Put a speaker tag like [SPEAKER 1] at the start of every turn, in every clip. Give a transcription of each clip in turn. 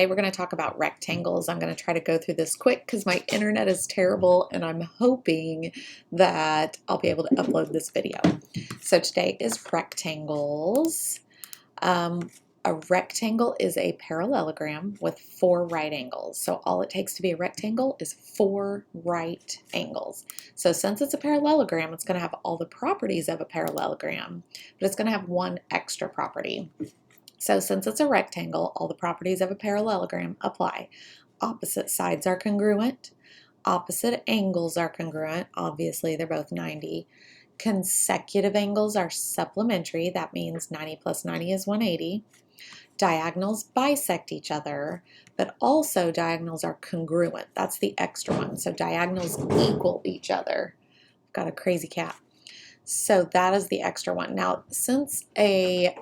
[SPEAKER 1] Today we're going to talk about rectangles. I'm going to try to go through this quick because my internet is terrible and I'm hoping that I'll be able to upload this video. So today is rectangles. A rectangle is a parallelogram with 4 right angles. So all it takes to be a rectangle is 4 right angles. So since it's a parallelogram, it's going to have all the properties of a parallelogram, but it's going to have one extra property. So since it's a rectangle, all the properties of a parallelogram apply. Opposite sides are congruent. Opposite angles are congruent. Obviously, they're both 90. Consecutive angles are supplementary. That means 90 plus 90 is 180. Diagonals bisect each other, but also diagonals are congruent. That's the extra one. So diagonals equal each other. I've got a crazy cat. So that is the extra one. Now, since a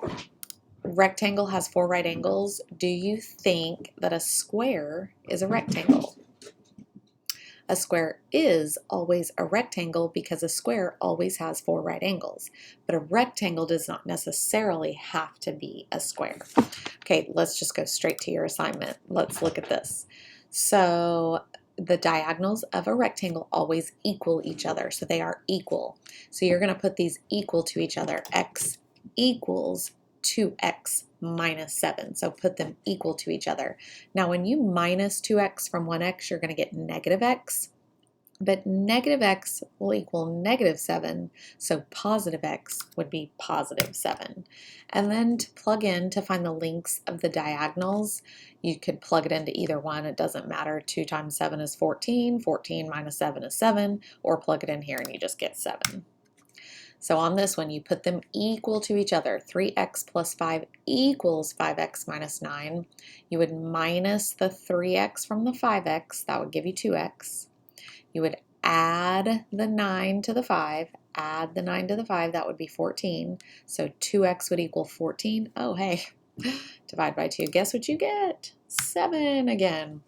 [SPEAKER 1] rectangle has 4 right angles, do you think that a square is a rectangle? A square is always a rectangle because a square always has 4 right angles, but a rectangle does not necessarily have to be a square. Okay, let's just go straight to your assignment. Let's look at this. So the diagonals of a rectangle always equal each other, so they are equal. So you're going to put these equal to each other. X equals 2x minus 7. So put them equal to each other. Now when you minus 2x from 1x, you're going to get negative x. But negative x will equal negative 7. So positive x would be positive 7. And then to plug in to find the lengths of the diagonals, you could plug it into either one. It doesn't matter. 2 times 7 is 14. 14 minus 7 is 7. Or plug it in here and you just get 7. So on this one, you put them equal to each other. 3x plus 5 equals 5x minus 9. You would minus the 3x from the 5x. That would give you 2x. You would add the 9 to the 5. Add the 9 to the 5. That would be 14. So 2x would equal 14. Oh, hey. Divide by 2. Guess what you get? 7 again.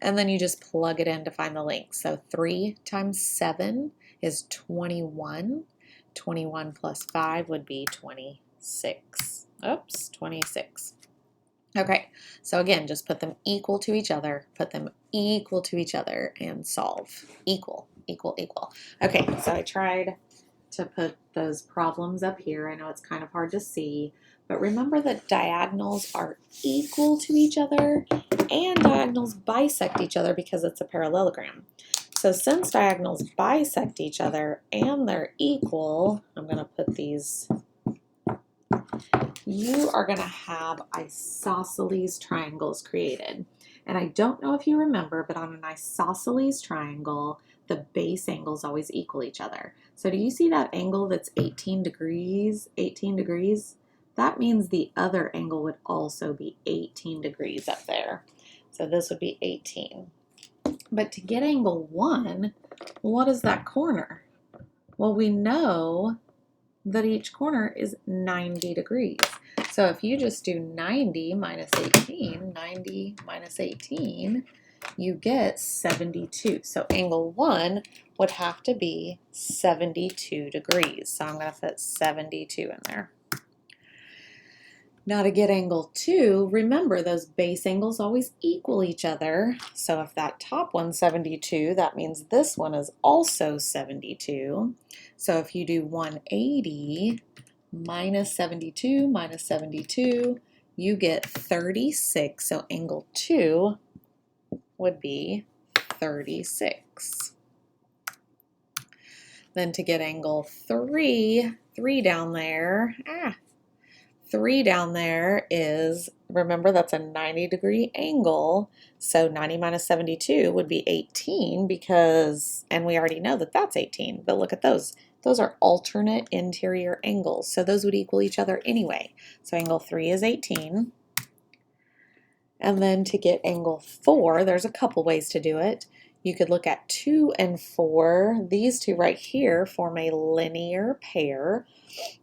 [SPEAKER 1] And then you just plug it in to find the length. So 3 times 7 is 21. 21 plus 5 would be 26. Oops, 26. Okay, so again, just put them equal to each other, and solve. Equal, equal, equal. Okay, so I tried to put those problems up here. I know it's kind of hard to see, but remember that diagonals are equal to each other and diagonals bisect each other because it's a parallelogram. So since diagonals bisect each other and they're equal, I'm going to put these, you are going to have isosceles triangles created. And I don't know if you remember, but on an isosceles triangle, the base angles always equal each other. So do you see that angle that's 18 degrees? 18 degrees? That means the other angle would also be 18 degrees up there. So this would be 18. But to get angle 1, what is that corner? Well, we know that each corner is 90 degrees. So if you just do 90 minus 18, 90 minus 18, you get 72. So angle 1 would have to be 72 degrees. So I'm going to put 72 in there. Now to get angle 2, remember those base angles always equal each other. So if that top one's 72, that means this one is also 72. So if you do 180 minus 72, you get 36. So angle 2 would be 36. Then to get angle 3 down there, 3 down there is, remember that's a 90 degree angle, so 90 minus 72 would be 18 because, and we already know that that's 18, but look at those. Those are alternate interior angles, so those would equal each other anyway. So angle 3 is 18. And then to get angle 4, there's a couple ways to do it. You could look at 2 and 4. These two right here form a linear pair.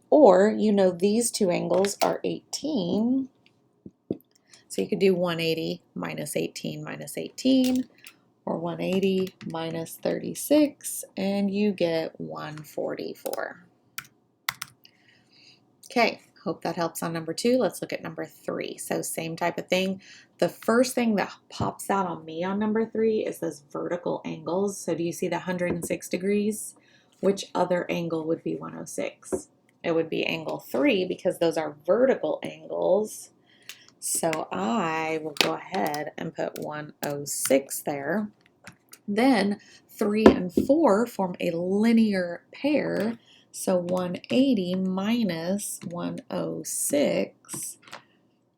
[SPEAKER 1] Or, you know, these two angles are 18. So you could do 180 minus 18 minus 18. Or 180 minus 36. And you get 144. Okay, hope that helps on number 2. Let's look at number 3. So same type of thing. The first thing that pops out on me on number 3 is those vertical angles. So do you see the 106 degrees? Which other angle would be 106? It would be angle 3 because those are vertical angles. So I will go ahead and put 106 there. Then 3 and 4 form a linear pair. So 180 minus 106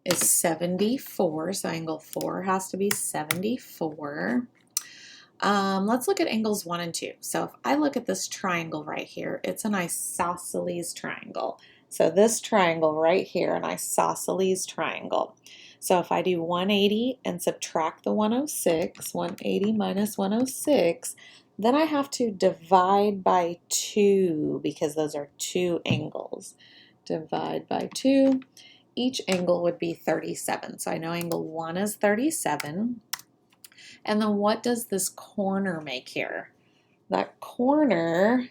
[SPEAKER 1] is 74. So angle 4 has to be 74. Let's look at angles 1 and 2. So if I look at this triangle right here, it's an isosceles triangle. So this triangle right here, an isosceles triangle. So if I do 180 and subtract the 106, 180 minus 106, then I have to divide by 2 because those are two angles. Divide by 2. Each angle would be 37. So I know angle 1 is 37. And then what does this corner make here? That corner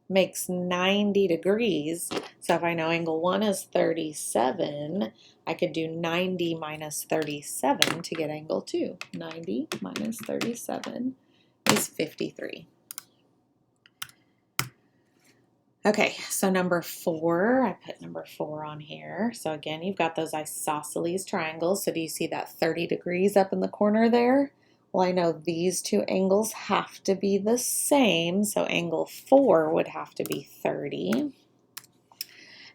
[SPEAKER 1] makes 90 degrees. So if I know angle 1 is 37, I could do 90 minus 37 to get angle 2. 90 minus 37 is 53. Okay, so number 4, I put number 4 on here. So again, you've got those isosceles triangles. So do you see that 30 degrees up in the corner there? Well, I know these two angles have to be the same, so angle 4 would have to be 30.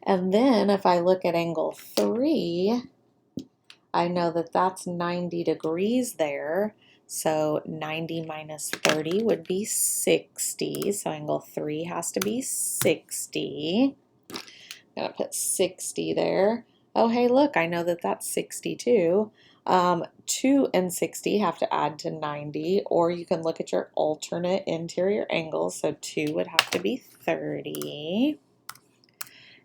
[SPEAKER 1] And then if I look at angle 3, I know that that's 90 degrees there. So 90 minus 30 would be 60. So angle 3 has to be 60. I'm going to put 60 there. Oh, hey, look, I know that that's 62. 2 and 60 have to add to 90, or you can look at your alternate interior angles. So 2 would have to be 30.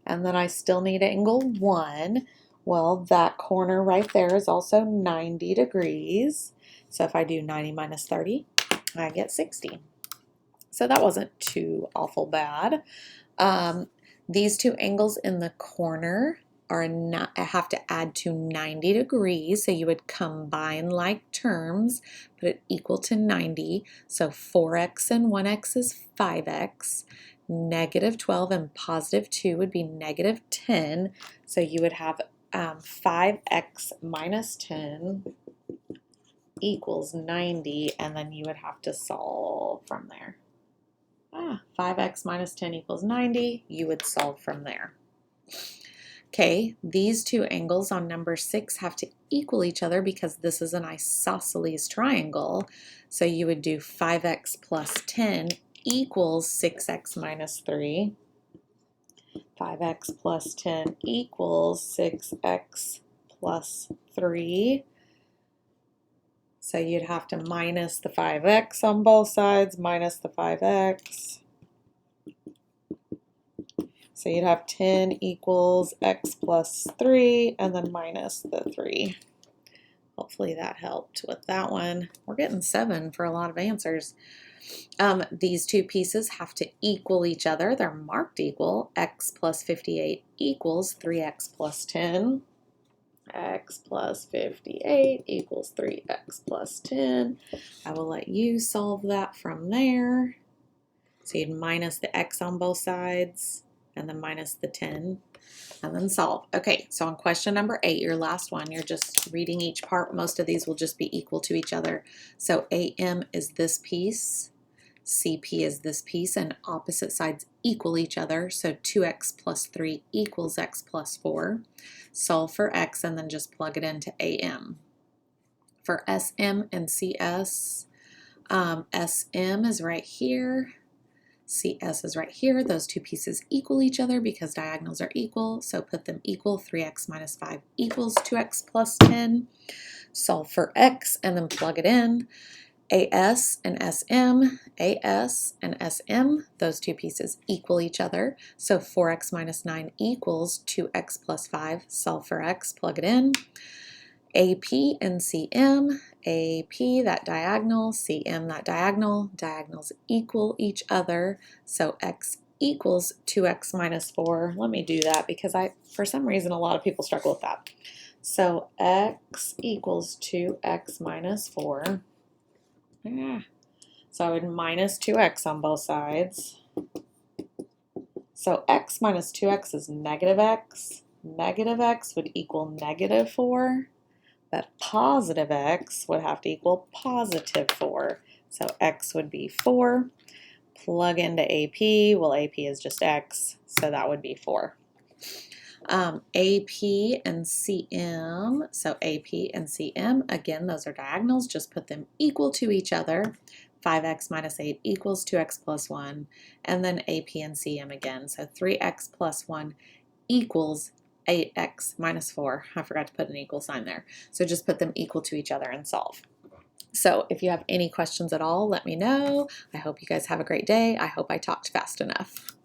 [SPEAKER 1] And then I still need angle 1. Well, that corner right there is also 90 degrees. So if I do 90 minus 30, I get 60. So that wasn't too awful bad. These two angles in the corner have to add to 90 degrees, so you would combine like terms, put it equal to 90. So 4x and 1x is 5x. Negative 12 and positive 2 would be negative 10. So you would have 5x minus 10 equals 90, and then you would have to solve from there. 5x minus 10 equals 90. You would solve from there. Okay, these two angles on number 6 have to equal each other because this is an isosceles triangle. So you would do 5x plus 10 equals 6x minus 3. 5x plus 10 equals 6x plus 3. So you'd have to minus the 5x on both sides, minus the 5x. So you'd have 10 equals x plus 3, and then minus the 3. Hopefully that helped with that one. We're getting 7 for a lot of answers. These two pieces have to equal each other. They're marked equal. X plus 58 equals 3x plus 10. X plus 58 equals 3x plus 10. I will let you solve that from there. So you'd minus the x on both sides, and then minus the 10, and then solve. Okay, so on question number 8, your last one, you're just reading each part. Most of these will just be equal to each other. So AM is this piece, CP is this piece, and opposite sides equal each other. So 2x plus 3 equals x plus 4. Solve for x and then just plug it into AM. For SM and CS, SM is right here. CS is right here. Those two pieces equal each other because diagonals are equal, so put them equal. 3x minus 5 equals 2x plus 10. Solve for x and then plug it in. AS and SM, those two pieces equal each other, so 4x minus 9 equals 2x plus 5. Solve for x, plug it in. AP and CM, AP, that diagonal, CM, that diagonal, diagonals equal each other, so x equals 2x minus 4. Let me do that because for some reason, a lot of people struggle with that. So x equals 2x minus 4. So I would minus 2x on both sides. So x minus 2x is negative x. Negative x would equal negative 4. But positive x would have to equal positive 4. So x would be 4. Plug into AP. Well, AP is just x, so that would be 4. AP and CM. So AP and CM, again, those are diagonals. Just put them equal to each other. 5x minus 8 equals 2x plus 1. And then AP and CM again. So 3x plus 1 equals 8x minus 4. I forgot to put an equal sign there. So just put them equal to each other and solve. So if you have any questions at all, let me know. I hope you guys have a great day. I hope I talked fast enough.